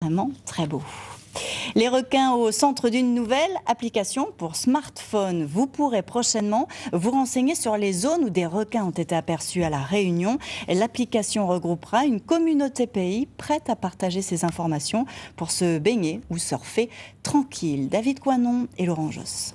Vraiment très beau. Les requins au centre d'une nouvelle application pour smartphone. Vous pourrez prochainement vous renseigner sur les zones où des requins ont été aperçus à La Réunion. L'application regroupera une communauté pays prête à partager ces informations pour se baigner ou surfer tranquille. David Coinon et Laurent Josse.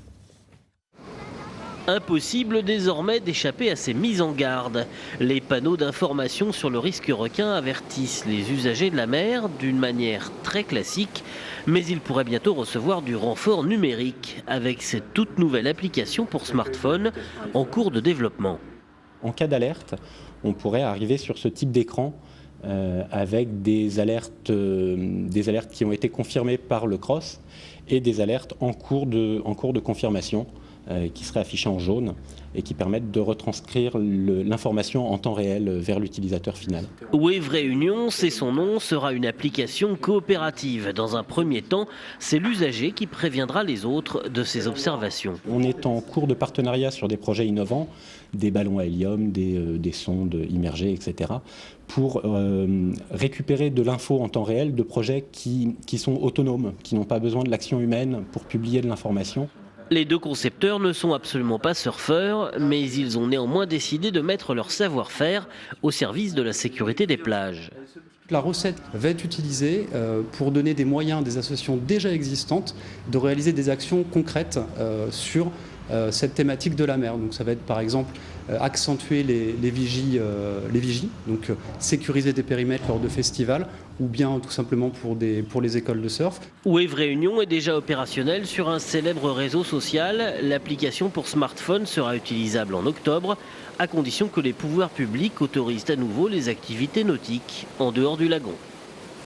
Impossible désormais d'échapper à ces mises en garde. Les panneaux d'information sur le risque requin avertissent les usagers de la mer d'une manière très classique, mais ils pourraient bientôt recevoir du renfort numérique avec cette toute nouvelle application pour smartphone en cours de développement. En cas d'alerte, on pourrait arriver sur ce type d'écran avec des alertes qui ont été confirmées par le CROSS et des alertes en cours de confirmation qui seraient affichées en jaune et qui permettent de retranscrire l'information en temps réel vers l'utilisateur final. Wave Réunion, c'est son nom, sera une application coopérative. Dans un premier temps, c'est l'usager qui préviendra les autres de ces observations. On est en cours de partenariat sur des projets innovants, des ballons à hélium, des sondes immergées, etc., pour récupérer de l'info en temps réel de projets qui sont autonomes, qui n'ont pas besoin de l'action humaine pour publier de l'information. Les deux concepteurs ne sont absolument pas surfeurs, mais ils ont néanmoins décidé de mettre leur savoir-faire au service de la sécurité des plages. La recette va être utilisée pour donner des moyens à des associations déjà existantes de réaliser des actions concrètes sur cette thématique de la mer. Donc ça va être par exemple accentuer les vigies, donc sécuriser des périmètres lors de festivals ou bien tout simplement pour les écoles de surf. Wave Réunion est déjà opérationnelle sur un célèbre réseau social. L'application pour smartphone sera utilisable en octobre, à condition que les pouvoirs publics autorisent à nouveau les activités nautiques en dehors du lagon.